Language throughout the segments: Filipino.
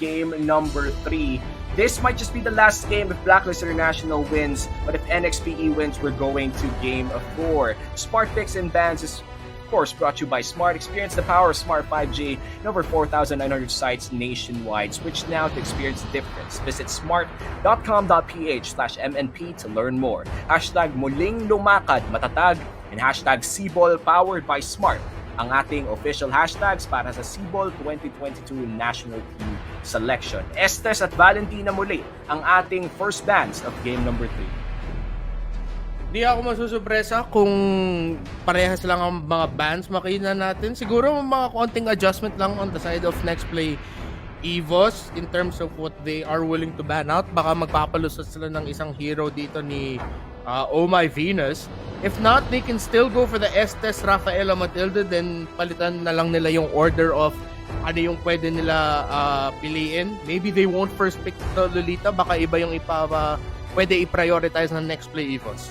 game number 3. This might just be the last game if Blacklist International wins, but if Nxpe wins, we're going to game 4. Smart Picks and Bans is of course brought to you by Smart. Experience the power of Smart 5G in over 4,900 sites nationwide. Switch now to experience the difference. Visit smart.com.ph/MNP to learn more. Hashtag muling lumakad matatag and hashtag Sibol powered by Smart ang ating official hashtags para sa Sibol 2022 National Team Selection. Estes at Valentina muli ang ating first bans of game number 3. Di ako masusupresa kung parehas lang ang mga bans makita natin. Siguro mga konting adjustment lang on the side of Nxpe Evos in terms of what they are willing to ban out. Baka magpapalusot sila ng isang hero dito ni Oh My Venus. If not, they can still go for the Estes, Rafaela, Matilda, then palitan na lang nila yung order of ano yung pwede nila piliin. Maybe they won't first pick the Lolita, baka iba yung pwede i-prioritize ng Nxpe Evos.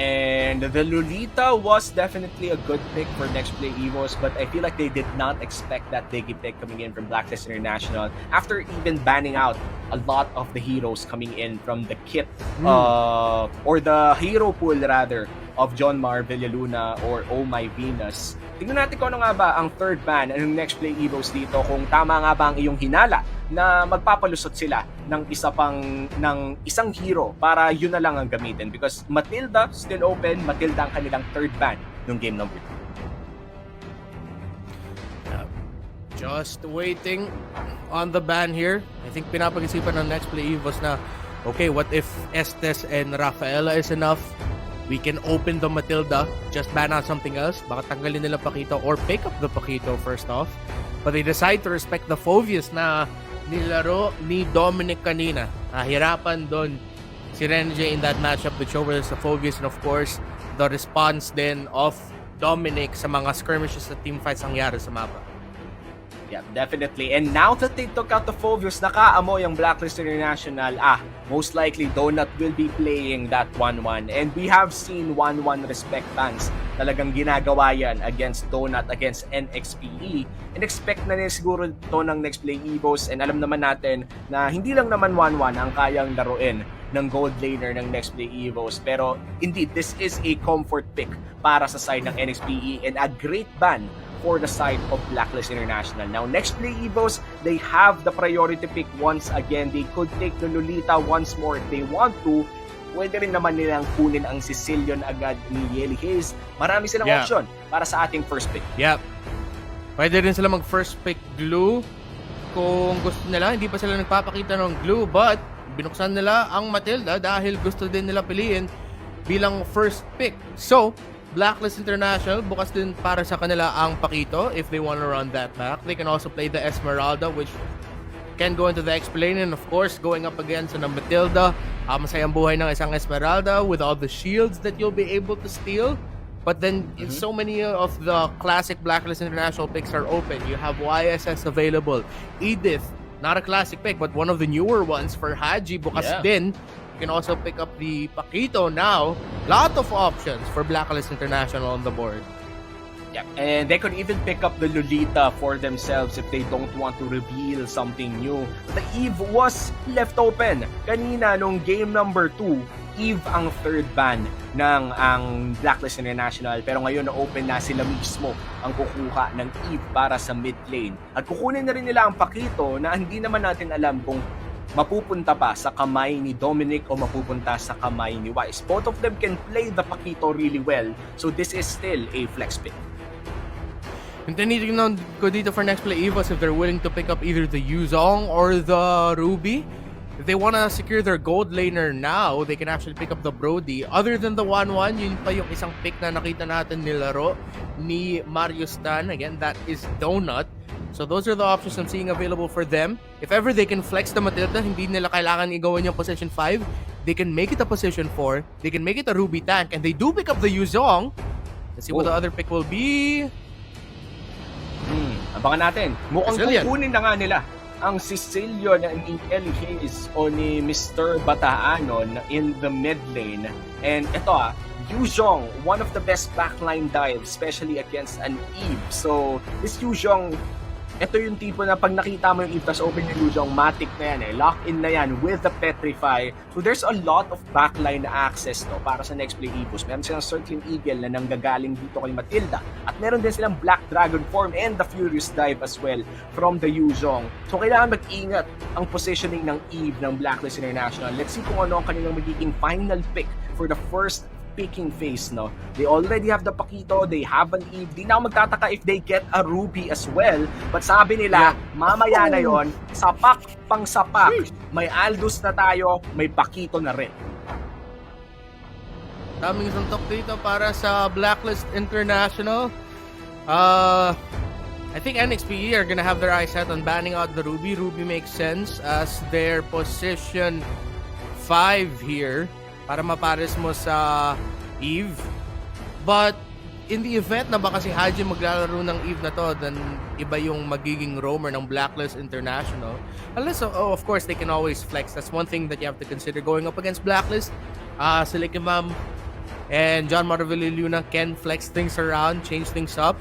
And the Lolita was definitely a good pick for Nxpe Evos, but I feel like they did not expect that biggie pick coming in from Blacklist International after even banning out a lot of the heroes coming in from the kit or the hero pool rather of John Mar Villaluna or Oh My Venus. Tingnan natin kung ano nga ba ang third ban ng Nxpe Evos dito, kung tama nga ba ang iyong hinala na magpapalusot sila ng isang hero para yun na lang ang gamitin, because Matilda still open. Matilda ang kanilang third ban ng game number 2. Just waiting on the ban here. I think pinapag-isipan ng Nxpe Evos na okay, what if Estes and Rafaela is enough? We can open the Matilda, just ban out something else. Baka tanggalin nila Paquito or pick up the Paquito first off. But they decide to respect the Phovius na nilaro ni Dominic kanina. Hirapan doon si Renje in that matchup with Show versus the Phovius, and of course, the response then of Dominic sa mga skirmishes sa team fights nangyari sa mapa. Yeah, definitely. And now that they took out the Phovius, nakaamoy ang Blacklist International. Most likely Donut will be playing that 1-1. And we have seen 1-1 respect bans. Talagang ginagawa yan against Donut, against Nxpe. And expect na rin siguro ito ng Nxpe Evos. And alam naman natin na hindi lang naman 1-1 ang kayang laruin ng gold laner ng Nxpe Evos. Pero indeed, this is a comfort pick para sa side ng Nxpe and a great ban for the side of Blacklist International. Now, Nxpe Evos, they have the priority pick once again. They could take the Lolita once more if they want to. Pwede rin naman nilang kunin ang Sicilian agad ni Yeli Hayes. Marami silang option para sa ating first pick. Yep. Pwede rin sila mag first pick glue kung gusto nila. Hindi pa sila nagpapakita ng glue, but binuksan nila ang Matilda dahil gusto din nila piliin bilang first pick. So, Blacklist International, bukas din para sa kanila ang Paquito if they want to run that back. They can also play the Esmeralda, which can go into the X lane, and of course, going up against ng Matilda. Masayang buhay ng isang Esmeralda with all the shields that you'll be able to steal. But then, so many of the classic Blacklist International picks are open. You have YSS available. Edith, not a classic pick, but one of the newer ones for Haji. Bukas din. You can also pick up the Paquito now. Lot of options for Blacklist International on the board. Yeah, and they could even pick up the Lolita for themselves if they don't want to reveal something new. The Eve was left open. Kanina, nung game number 2, Eve ang third ban ng ang Blacklist International. Pero ngayon na-open na sila mismo ang kukuha ng Eve para sa mid lane. At kukunin na rin nila ang Paquito na hindi naman natin alam kung mapupunta pa sa kamay ni Dominic o mapupunta sa kamay ni Wais. Both of them can play the Paquito really well. So this is still a flex pick. And then tinitignan ko dito for Nxpe Evos if they're willing to pick up either the Yuzong or the Ruby. If they want to secure their gold laner now, they can actually pick up the Brody. Other than the 1-1, yun pa yung isang pick na nakita natin nilaro ni Mario Stan. Again, that is Donut. So those are the options I'm seeing available for them. If ever they can flex the Matilda, hindi nila kailangan igawin yung position 5. They can make it a position 4. They can make it a Ruby tank. And they do pick up the Yuzong. Let's see what the other pick will be. Abangan natin. Mukhang kukunin na nga nila ang Sicilian ni Eli Hayes o ni Mr. Bataanon in the mid lane. And ito Yuzong, one of the best backline dives, especially against an Eve. So this Yuzong ito yung tipo na pag nakita mo yung Eve tas open illusion, matic na yan lock in na yan with the Petrify. So there's a lot of backline access para sa next play Evos. Meron silang Circling Eagle na nanggagaling dito kay Matilda. At meron din silang Black Dragon form and the Furious Dive as well from the Yuzong. So kailangan mag-ingat ang positioning ng Eve ng Blacklist International. Let's see kung ano ang kanilang magiging final pick for the first picking phase, no? They already have the Pakito, they have an Eve. Di na ako magtataka if they get a Ruby as well. But sabi nila, mamaya na yon, sapak pang sapak. May Aldous na tayo, may Pakito na rin. Daming suntok dito para sa Blacklist International. I think Nxpe are gonna have their eyes set on banning out the Ruby. Ruby makes sense as their position 5 here para mapares mo sa Eve. But in the event na baka si Haji maglalaro ng Eve na to, then iba yung magiging roamer ng Blacklist International. Unless, of course, they can always flex. That's one thing that you have to consider going up against Blacklist. Sila Kimam and John Marveliluna can flex things around, change things up.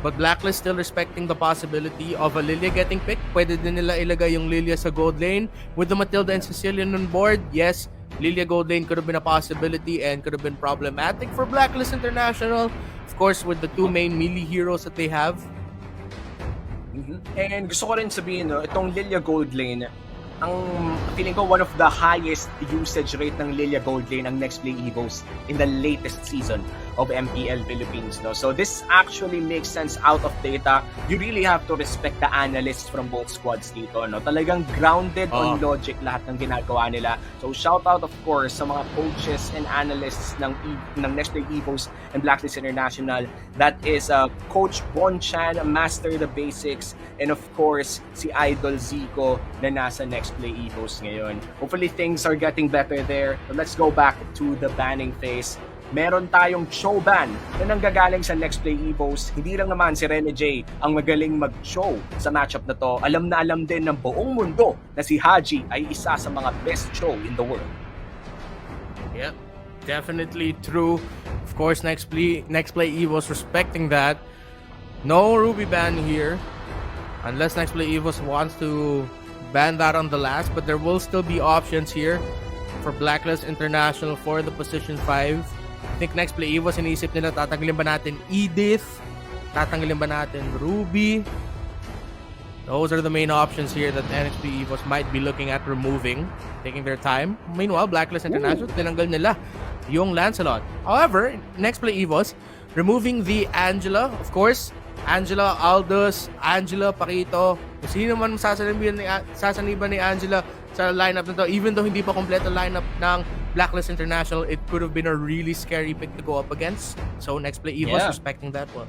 But Blacklist still respecting the possibility of a Lilia getting picked. Pwede din nila ilagay yung Lilia sa gold lane. With the Matilda and Sicilian on board, yes, Lilia gold lane could have been a possibility and could have been problematic for Blacklist International. Of course, with the two main melee heroes that they have. And gusto ko rin sabihin, itong Lilia gold lane, ang feeling ko one of the highest usage rate ng Lilia gold lane ang Next Play Evos in the latest season of MPL Philippines. So this actually makes sense out of data. You really have to respect the analysts from both squads dito. Talagang grounded on logic lahat ng ginagawa nila. So shout out of course sa mga coaches and analysts ng Next Play Evos and Blacklist International. That is Coach Bonchan, Master the Basics, and of course si Idol Zico na nasa Next Play Evos ngayon. Hopefully things are getting better there. But let's go back to the banning phase. Meron tayong show ban na nanggagaling sa Next Play Evos. Hindi lang naman si Rene J ang magaling mag-show sa matchup na to. Alam na alam din ng buong mundo na si Haji ay isa sa mga best show in the world. Yep, definitely true. Of course, Next Play Evos respecting that. No Ruby ban here. Unless Next Play Evos wants to ban that on the last. But there will still be options here for Blacklist International for the position 5. I think Next Play Evos, iniisip nila, tatanggalin ba natin Edith? Tatanggalin ba natin Ruby? Those are the main options here that Nxpe Evos might be looking at removing, taking their time. Meanwhile, Blacklist International, tinanggal nila yung Lancelot. However, Next Play Evos, removing the Angela, of course, Angela, Aldous, Angela, Pakito. Kung sino man sasaniban ni Angela sa lineup na to, even though hindi pa kompleto lineup ng Blacklist International, it could have been a really scary pick to go up against. So Next Play Evos respecting that one.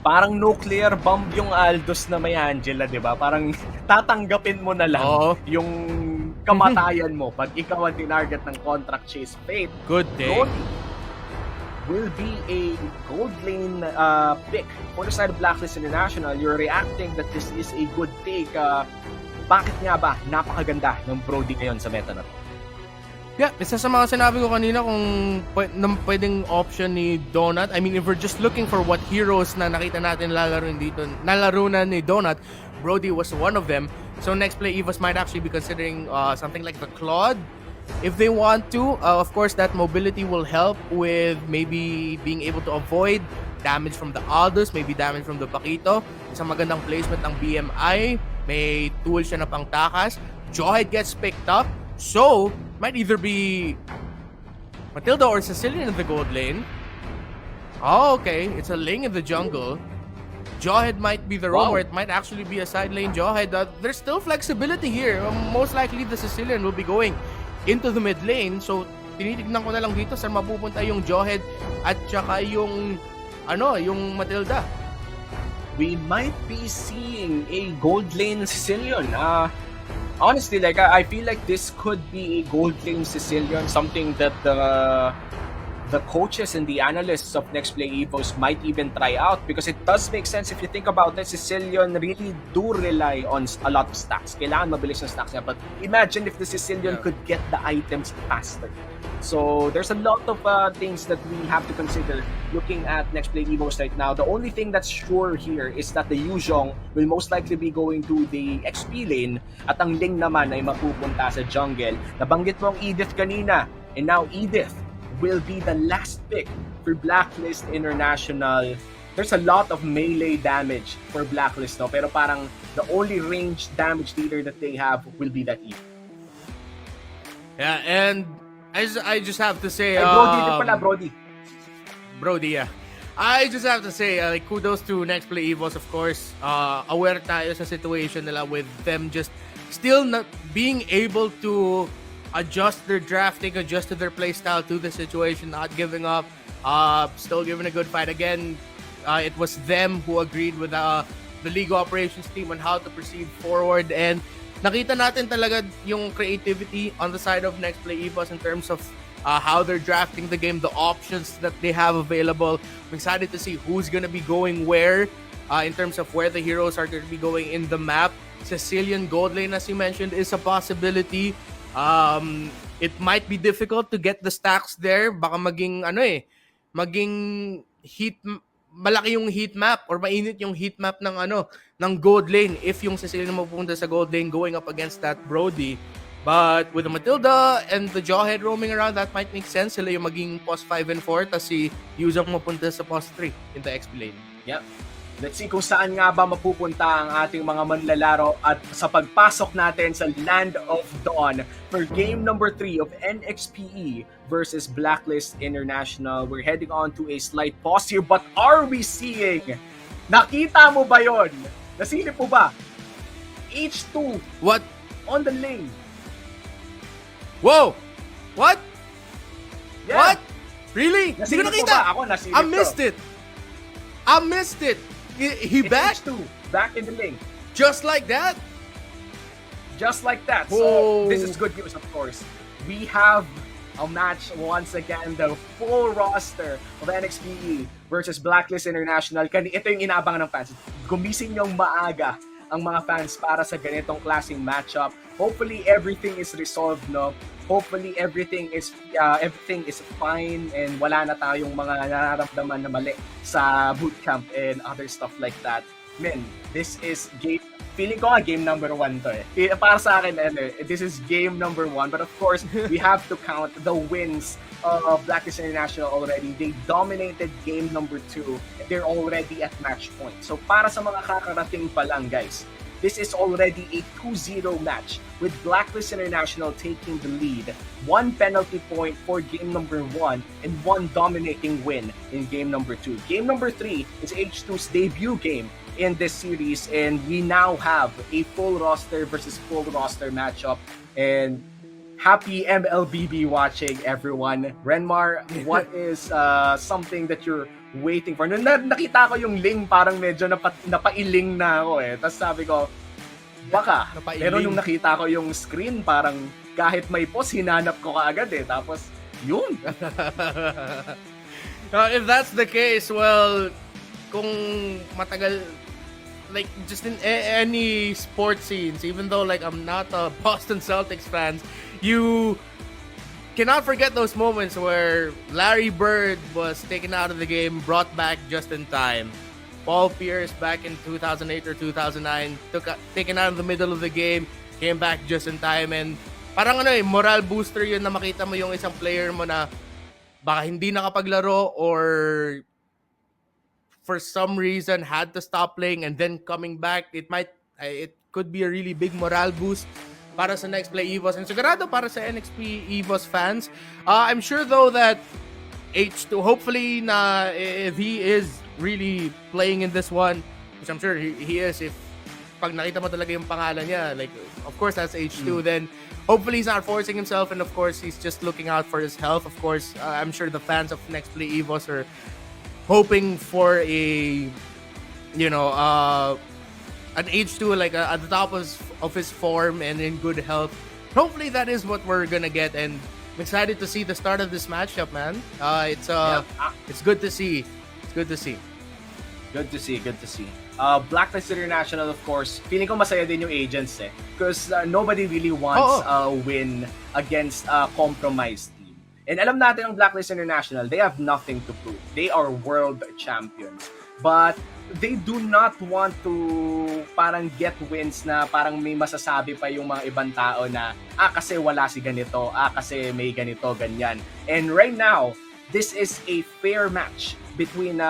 Parang nuclear bomb yung Aldous na may Angela, di ba? Parang tatanggapin mo na lang yung kamatayan mo pag ikaw ang tinarget ng contract chase. Fate, good day. Will be a gold lane pick for the side of Blacklist International. You're reacting that this is a good take. Bakit nga ba napakaganda ng Brody ngayon sa meta na to? Yeah, isa sa mga sinabi ko kanina kung pwedeng option ni Donut. I mean, if we're just looking for what heroes na nakita natin nalaro na ni Donut, Brody was one of them. So Next Play Evos might actually be considering something like the Claude. If they want to, of course, that mobility will help with maybe being able to avoid damage from the Aldous, maybe damage from the Pakito. Isang magandang placement ng BMI. May tool siya na pang takas. Jawhead gets picked up. So, might either be Matilda or Sicilian in the gold lane. Oh, okay. It's a Ling in the jungle. Jawhead might be the roam, or it might actually be a side lane Jawhead. There's still flexibility here. Most likely, the Sicilian will be going into the mid lane. So, tinitignan ko na lang dito saan mapupunta yung Jawhead at saka yung Matilda. We might be seeing a gold lane Sicilian. Honestly, like I feel like this could be a gold lane Sicilian, something that the coaches and the analysts of Next Play Evos might even try out, because it does make sense if you think about it. Sicilian really do rely on a lot of stacks. Kailangan mabilis ng stacks niya, but imagine if the Sicilian could get the items faster. So there's a lot of things that we have to consider looking at Nxpe Evos right now. The only thing that's sure here is that the Yuzhong will most likely be going to the XP lane at ang Ling naman ay mapupunta sa jungle. Nabanggit mo ang Edith kanina, and now Edith will be the last pick for Blacklist International. There's a lot of melee damage for Blacklist, no? Pero parang the only ranged damage dealer that they have will be that Edith. Yeah, and I just have to say, Brody din pala, Brody. Yeah. I just have to say, like, kudos to Nxpe Evos, of course. Aware tayo sa situation nila with them just still not being able to adjust their drafting, adjust to their playstyle to the situation, not giving up, still giving a good fight. Again, it was them who agreed with the league operations team on how to proceed forward, and nakita natin talaga yung creativity on the side of Nxpe Evos in terms of how they're drafting the game, the options that they have available. I'm excited to see who's gonna be going where in terms of where the heroes are gonna be going in the map. Sicilian gold lane, as you mentioned, is a possibility. It might be difficult to get the stacks there. Baka maging malaki yung heat map or mainit yung heat map ng gold lane if yung Sicilian mapupunta sa gold lane going up against that Brody. But with the Matilda and the Jawhead roaming around, that might make sense. Sila yung maging post 5 and 4 tas si Yuzhong mapunta sa post 3 in the XP lane. Yep. Let's see kung saan nga ba mapupunta ang ating mga manlalaro at sa pagpasok natin sa Land of Dawn for game number 3 of Nxpe versus Blacklist International. We're heading on to a slight pause here, but are we seeing? Nakita mo ba yon? Nasilip mo ba? H2 What? on the lane. Whoa! What? Yeah. What? Really? Hindi ko Nasilip mo nakita. ba? Ako nasilip I missed it. He It's back H2 back in the lane. just like that? Just like that. Whoa. So, this is good news, of course. We have a match once again, the full roster of Nxpe versus Blacklist International. Ito yung inaabangan ng fans. Gumising yung maaga ang mga fans para sa ganitong klaseng matchup. Hopefully, everything is resolved, no? Hopefully, everything is fine and wala na tayong mga nararamdaman na mali sa bootcamp and other stuff like that. Man, this is feeling ko game number 1 to eh. Para sa akin, this is game number 1. But of course, we have to count the wins of Blacklist International already. They dominated game number 2 and they're already at match point. So para sa mga kakarating pa lang, guys, this is already a 2-0 match with Blacklist International taking the lead. 1 penalty point for game number 1 and 1 dominating win in game number 2. Game number 3 is H2's debut game in this series, and we now have a full roster versus full roster matchup. And happy Mlbb watching, everyone. Renmar, what is something that you're waiting for? Nung nakita ko yung link, parang medyo napailing na ako eh. Tapos sabi ko, baka. Pero nung nakita ko yung screen, parang kahit may pause, hinanap ko kaagad eh. Tapos, yun. If that's the case, well, kung matagal, like, just in any sports scenes, even though, like, I'm not a Boston Celtics fan, you cannot forget those moments where Larry Bird was taken out of the game, brought back just in time. Paul Pierce back in 2008 or 2009, taken out of the middle of the game, came back just in time, and parang moral booster yun na makita mo yung isang player mo na baka hindi nakapaglaro or for some reason had to stop playing and then coming back. It could be a really big morale boost para sa Nxpe Evos and sigurado para sa Nxpe Evos fans. I'm sure though that H2, hopefully na if he is really playing in this one, which I'm sure he is, if pag nakita mo talaga yung pangalan niya, like of course that's H2, then hopefully he's not forcing himself and of course he's just looking out for his health. Of course, I'm sure the fans of Nxpe Evos are hoping for a an H2 like at the top of his form and in good health. Hopefully that is what we're gonna get, and I'm excited to see the start of this matchup, man. It's good to see. It's good to see. Good to see. Blacklist International, of course, feeling ko masaya din yung agents because nobody really wants a win against a compromised team. And alam natin ang Blacklist International, they have nothing to prove. They are world champions. But they do not want to parang get wins na parang may masasabi pa yung mga ibang tao na kasi wala si ganito, kasi may ganito, ganyan. And right now, this is a fair match between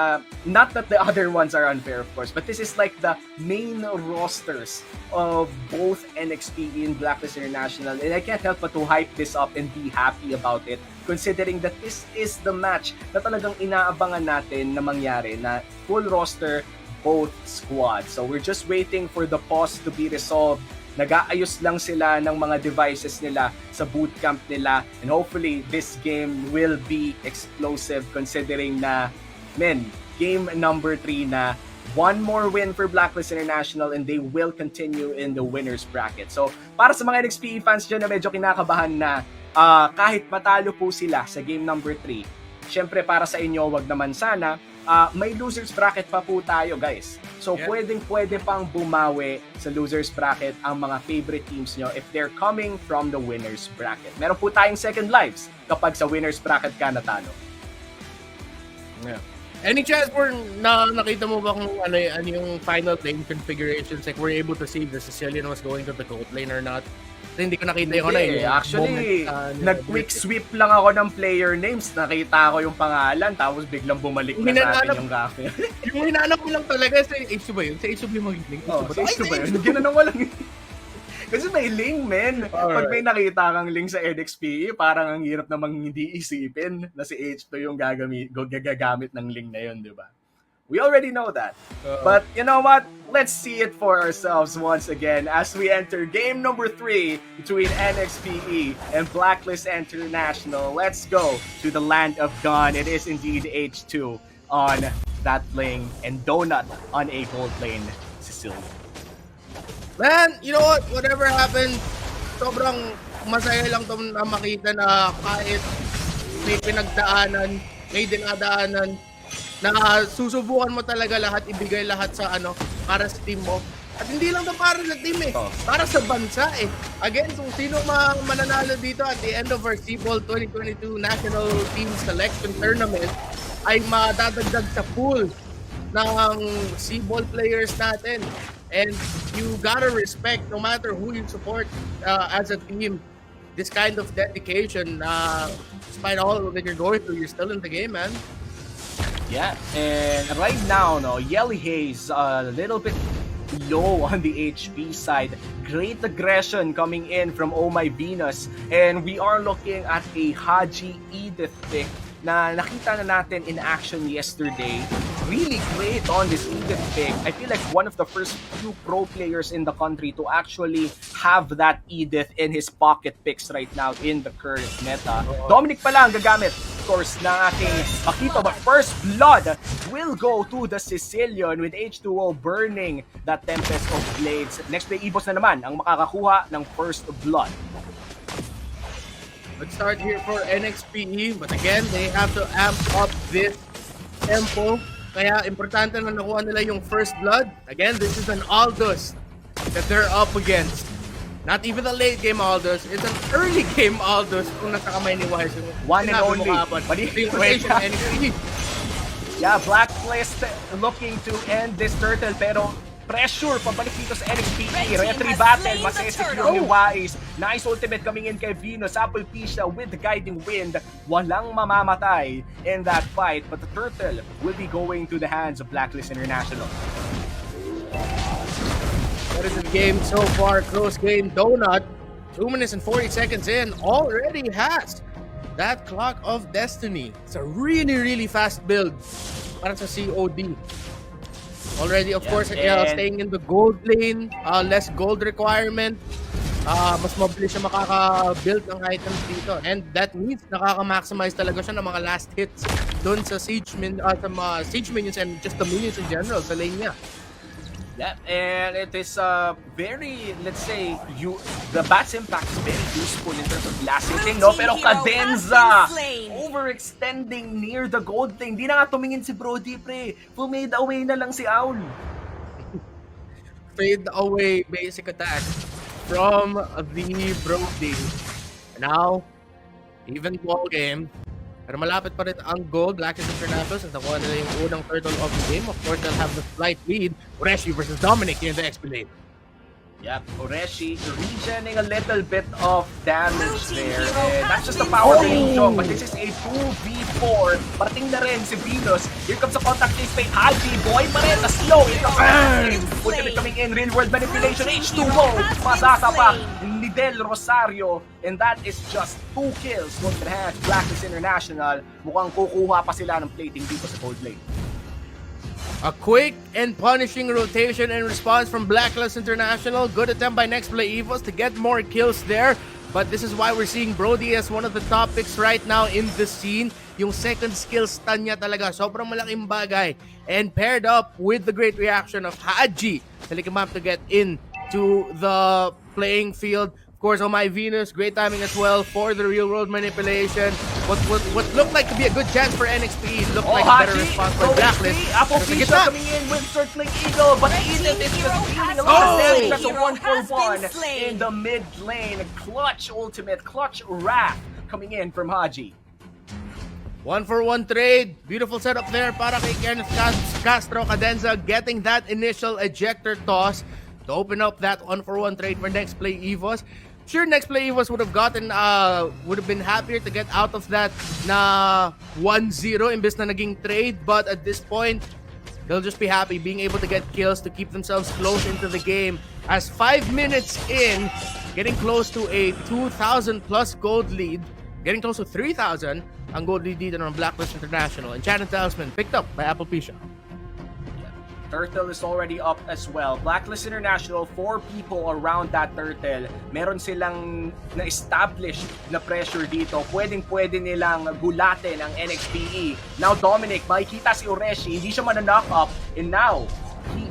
not that the other ones are unfair of course, but this is like the main rosters of both Nxpe and Blacklist International, and I can't help but to hype this up and be happy about it considering that this is the match na talagang inaabangan natin na mangyari, na full roster both squads. So we're just waiting for the pause to be resolved. Nag-aayos lang sila ng mga devices nila sa bootcamp nila, and hopefully this game will be explosive considering na game number 3 na one more win for Blacklist International and they will continue in the winner's bracket. So para sa mga Nxpe fans dyan na medyo kinakabahan na kahit matalo po sila sa game number 3, syempre para sa inyo wag naman sana, may loser's bracket pa po tayo guys. So pwede pang bumawi sa loser's bracket ang mga favorite teams nyo if they're coming from the winner's bracket. Meron po tayong second lives kapag sa winner's bracket ka natalo. Yeah. Any chance nakita mo ba kung ano yung final lane configurations? Like, were you able to see the Sicilian was going to the gold lane or not? Kasi hindi ko nakita yung actually, nag-quick sweep lang ako ng player names. Nakita ko yung pangalan, tapos biglang bumalik na sa atin yung graphic. Yung hinanap ko lang talaga sa H2 ba yun? Sa H2 yung mag-link? Sa H2 ba yun? Ginanong ko lang yun. Kasi may link, men. Pag may nakita kang link sa Nxpe, parang ang hirap namang hindi isipin na si H2 yung gagamit ng link na yun, di ba? We already know that. But you know what? Let's see it for ourselves once again as we enter game number 3 between Nxpe and Blacklist International. Let's go to the land of Gun. It is indeed H2 on that lane and Donut on a gold lane, Sicilian. Man, you know what? Whatever happened, sobrang masaya lang to na makita na kahit may pinagdaanan, may dinadaanan, na susubukan mo talaga lahat, ibigay lahat sa para sa team mo. At hindi lang to para sa team para sa bansa Again, kung sino mananalo dito at the end of our Sibol 2022 National Team Selection Tournament ay madadagdag sa pool ng Sibol players natin. And you gotta respect, no matter who you support as a team, this kind of dedication. Despite all that you're going through, you're still in the game, man. Yeah, and right now, Yelly Haze a little bit low on the HP side. Great aggression coming in from Oh My Venus, and we are looking at a Haji Edith pick na nakita na natin in action yesterday. Really great on this Edith pick. I feel like one of the first few pro players in the country to actually have that Edith in his pocket picks right now in the current meta. Dominic pala ang gagamit, of course, ng ating Makito, but first blood will go to the Sicilian with H2O burning that Tempest of Blades. Nxpe Evos na naman ang makakakuha ng first blood. Let's start here for Nxpe, but again, they have to amp up this tempo. Kaya importante na nakuha nila yung first blood. Again, this is an Aldous that they're up against. Not even a late game Aldous, it's an early game Aldous kung nasa kamay ni Wais. One and only. Yeah, Blacklist looking to end this turtle, pero pressure pabalik dito sa Nxpe. Retry battle, masesecure ni Wais. Nice ultimate coming in kay Venus. Apple Pisha with the guiding wind. Walang mamamatay in that fight, but the turtle will be going to the hands of Blacklist International. That is the game so far. Close game. Donut, 2 minutes and 40 seconds in, already has that Clock of Destiny. It's a really, really fast build para sa COD. Already, of course, staying in the gold lane, less gold requirement, mas mabilis siya makaka-build ng items dito. And that means nakaka-maximize talaga siya ng mga last hits doon sa siege minions and just the minions in general sa lane niya. Yeah, and it is very, let's say, the Bat's impact is very useful in terms of last hitting, no? Pero Cadenza overextending near the gold lane. Di na nga tumingin si Brody, pre. Fade away na lang si Owl. Fade away basic attack from the Brody. Now, Even ball game. Pero malapit pa rin ang goal. Blacklist International since nakuha nila yung unang turtle of the game. Of course, they'll have the slight lead. Ureshi versus Dominic in the Nxpe lane. Yep, Ureshi regening a little bit of damage there. And that's just the power of Jong, but this is a 2v4. Parating na rin si Venus. Here comes the contact Nxpe. Haji, boy pa rin, slow. Here comes the ultimate coming in. Real world manipulation. H2O. Masasa pa ni Del Rosario. And that is just 2 kills for the hands. Blacklist International. Mukhang kukuha pa sila ng plating dito sa gold lane. A quick and punishing rotation in response from Blacklist International. Good attempt by Nxpe Evos to get more kills there. But this is why we're seeing Brody as one of the top picks right now in the scene. Yung second skill stun niya talaga, sobrang malaking bagay. And paired up with the great reaction of Haji, Telecomap to get into the playing field. Of course, on my Venus, great timing as well for the real world manipulation. What looked like to be a good chance for Nxpe looked like a better response for Blacklist. Apple Fisher coming in with circling eagle, but Eden is just dealing a lot of damage. That's a 1-for-1 in the mid lane. Clutch ultimate, clutch wrath coming in from Haji. 1-for-1 trade. Beautiful setup there para kay Kenneth Castro Cadenza getting that initial ejector toss to open up that 1-for-1 trade for Nxpe Evos. Sure, Nxpe Evos would have been happier to get out of that na 1-0 imbes na naging trade, but at this point they'll just be happy being able to get kills to keep themselves close into the game. As 5 minutes in, getting close to a 2,000 plus gold lead, getting close to 3,000 ang gold lead dito ng Blacklist International. Enchanted Talisman picked up by Apple Pisha. Turtle is already up as well. Blacklist International, 4 people around that turtle. Meron silang na-establish na pressure dito. Pwedeng-pwede nilang gulatin ang Nxpe. Now Dominic, makikita si Ureshi, hindi siya man-knock up. And now,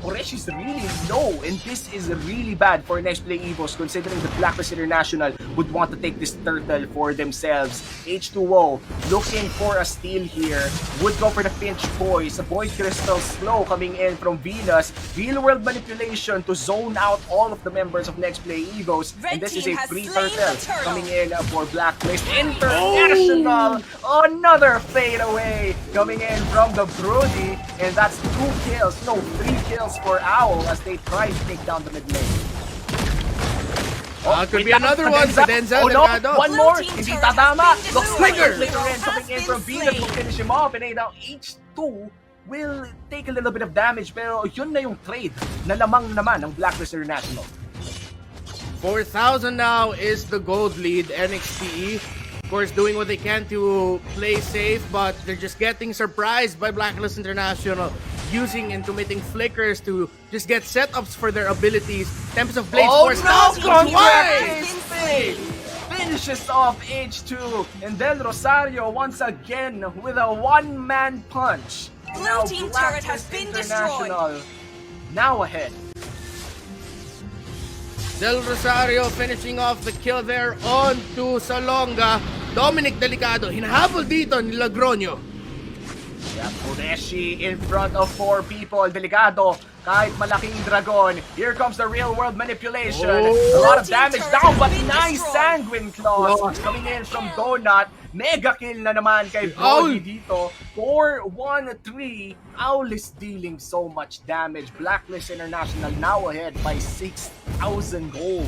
Ureshi's really low, and this is really bad for Nxpe Evos considering the Blacklist International would want to take this turtle for themselves. H2O looking for a steal here, would go for the pinch boys. A Void Crystal slow coming in from Venus. Real world manipulation to zone out all of the members of Nxpe Evos, and this is a free turtle coming in for Blacklist International. Another fade away coming in from the Brody, and that's 2 kills, no 3 kills for Owl as they try to take down the mid lane. Could be another one. Cadenza, oh no, Delgado. one more. Hindi tatama. Looks like Flicker. Flicker in coming in from Venus will finish him off. And now H2 will take a little bit of damage, pero yun na yung trade na lamang naman ng Blacklist International. 4,000 now is the gold lead. Nxpe, of course, doing what they can to play safe, but they're just getting surprised by Blacklist International, using and committing flickers to just get setups for their abilities. Tempest of Blades Oh force no! down. Wais! Finishes off H2, and then Rosario once again with a one-man punch. Now Blue team turret has Blacklist been International now ahead. Del Rosario finishing off the kill there on to Salonga. Dominic Delicado, hinahabol dito ni Lagronio. Yeah, Ureshi in front of 4 people. Delicado, kahit malaking dragon. Here comes the real world manipulation. A lot of damage down, but nice sanguine claws coming in from Donut. Mega kill na naman kay Brody dito. 4-1-3. Owl is dealing so much damage. Blacklist International now ahead by 6,000 gold.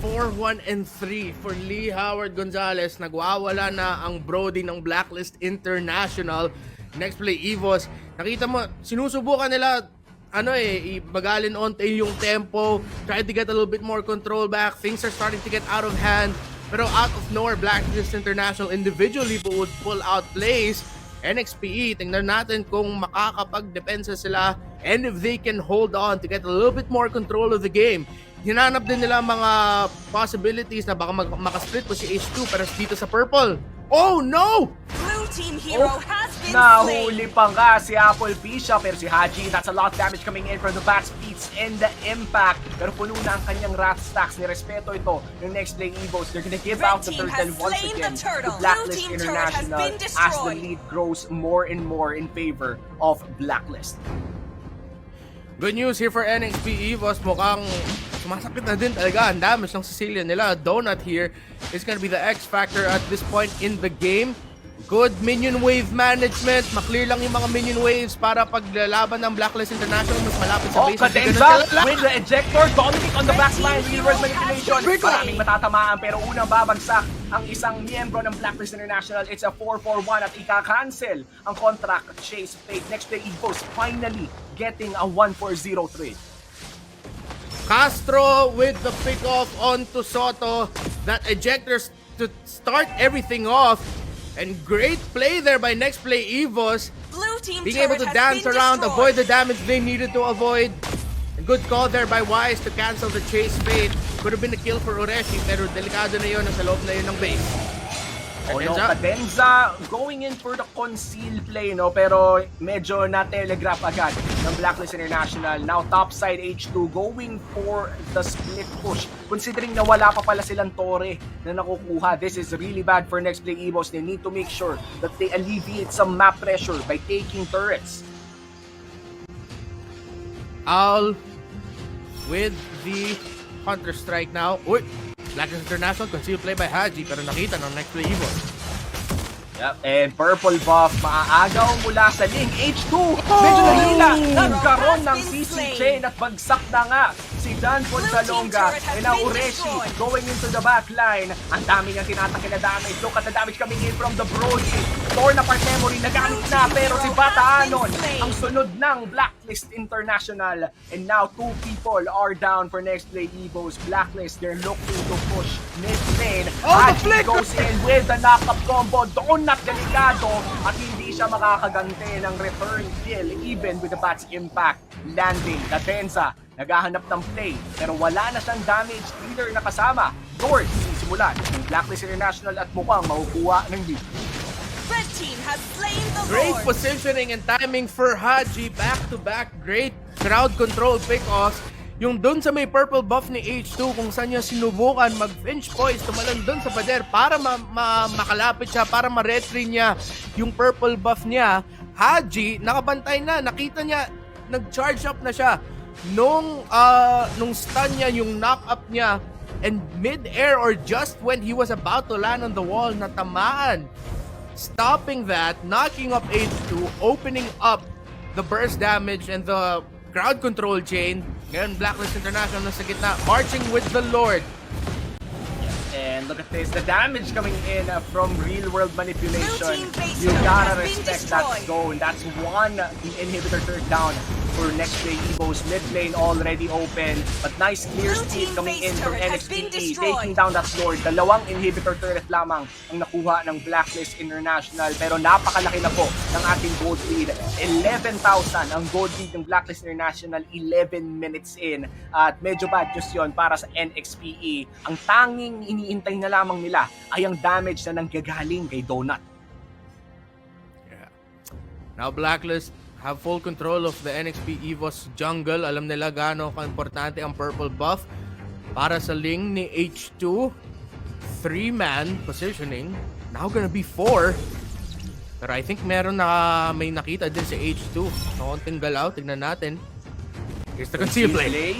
4-1-3 for Lee Howard Gonzalez. Nagwawala na ang Brody ng Blacklist International. Nxpe Evos, nakita mo, sinusubukan nila ibagalin onti yung tempo, try to get a little bit more control back. Things are starting to get out of hand. Pero out of nowhere, Blacklist International individually would pull out plays. Nxpe, tingnan natin kung makakapag-depensa sila and if they can hold on to get a little bit more control of the game. Hinanap din nila mga possibilities na baka makasplit po si H2 pero dito sa purple. Oh no! Blue team hero has been Nahuli slain. pa nga si Apple Pisha pero si Haji, that's a lot of damage coming in from the back speeds and the impact. Pero puno na ang kanyang wrath stacks. Ni respeto ito ng Nxpe Evos. They're gonna give out the Red team turtle has once slain again the turtle. to Blacklist Blue team turret has International been as the destroyed. lead grows more and more in favor of Blacklist. Good news here for Nxpe Evos. Mukhang sumasakit na din talaga ang damage ng Sicilian nila. Donut here is gonna be the X factor at this point in the game. Good minion wave management. Maklear lang yung mga minion waves para paglalaban ng Blacklist International mas malapit sa base. Cadenza with the ejector. Dominic on the backline. Real-world manipulation. Maraming matatamaan pero unang babagsak ang isang miyembro ng Blacklist International. It's a 4-4-1 at ika-cancel ang contract chase fate. Nxpe Evos finally getting a 1-4-0 trade. Castro with the pick-off onto Soto. That ejector to start everything off. And great play there by Nxpe Evos. Blue team Being able to dance around, avoid the damage they needed to avoid. A good call there by Wais to cancel the chase fate. Could have been a kill for Ureshi, pero delikado na yun, nasa loob na yun ng base. Cadenza going in for the conceal play, no? Pero medyo na-telegraph agad ng Blacklist International. Now topside H2 going for the split push. Considering na wala pa pala silang Torre na nakukuha, this is really bad for Nxpe Evos. They need to make sure that they alleviate some map pressure by taking turrets. Owl with the Hunter Strike now. Uy! Blacklist International, concealed play by Haji, pero nakita ng Nxpe Evos. Yep, and purple buff, maaagaw mula sa link. H2, medyo nahila. Nagkaroon ng CC chain at bagsak na nga si Dan Ponsalonga. And now Ureshi going into the back line. Ang dami niyang tinatakil na damage. Look at the damage coming in from the Brody. Torn na part memory, nagamit na. Pero si Bata Anon, ang sunod ng Blacklist International. And now 2 people are down for Nxpe Evos. Blacklist, they're looking to push mid lane. Haji goes in with the knock-up combo. Doon na delikado at hindi siya makakaganti ng return kill even with the Bat's impact. Landing, Cadenza, naghahanap ng play pero wala na siyang damage dealer na kasama. Lord, sisimulan ng Blacklist International at mukhang makukuha ng lead. Red team has slain the Great Lord. positioning and timing for Haji. Back-to-back great crowd control pick-offs. Yung dun sa may purple buff ni H2 kung saan niya sinubukan mag-finch poise, tumalon dun sa pader para makalapit siya, para ma-retry niya yung purple buff niya. Haji, nakabantay na, nakita niya, nag-charge up na siya. Nung stun niya, yung knock-up niya, and mid-air or just when he was about to land on the wall, natamaan. Stopping that, knocking up H2, opening up the burst damage and the crowd control chain. Ngayon, Blacklist International nasa gitna, marching with the Lord. And look at this, the damage coming in from real-world manipulation. Blue team base You zone gotta has been respect that destroyed. zone. That's one inhibitor third down for Nxpe Evos. Mid lane already open, but nice clear Blue speed team coming in base from turret has been Nxpe, destroyed. taking down that Lord. Dalawang inhibitor turret lamang ang nakuha ng Blacklist International, pero napakalaki na po ng ating gold lead. 11,000 ang gold lead ng Blacklist International 11 minutes in, at medyo bad news yun para sa Nxpe. Ang tanging iniintay na lamang nila ay ang damage na nanggagaling kay Donut. Yeah. Now Blacklist have full control of the Nxpe Evos jungle. Alam nila gaano ka-importante ang purple buff para sa Ling ni H2. 3-man positioning. Now gonna be 4. Pero I think may nakita din si H2. Konting galaw, tignan natin. Here's the conceal play.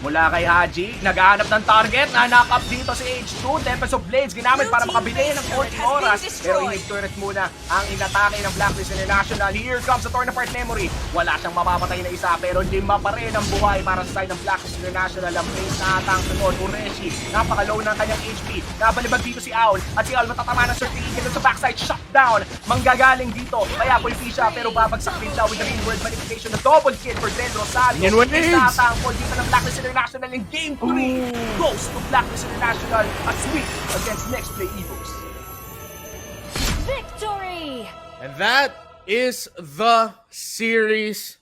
Mula kay Haji, naghahanap ng target, na-knock up dito si H2, Tempest of Blades ginamit para makabili ng 40 oras, pero inigturret muna ang inatake ng Blacklist International. Here comes the torn apart memory, wala siyang mapapatay na isa, pero 5 pa rin ang buhay para sa side ng Blacklist International. Ang base na atang sunod, Ureshi, napakalow ng kanyang HP, nabalibag dito si Owl, at si Owl matatama ng certificate sa backside, shutdown, manggagaling dito, kaya pulpi siya, pero babagsak din siya with the real-world manipulation, na double kill for Del Rosario. Isatangkol dito ng Blacklist International in Game 3 goes to Blacklist International, a sweep against Nxpe Evos. Victory! And that is the series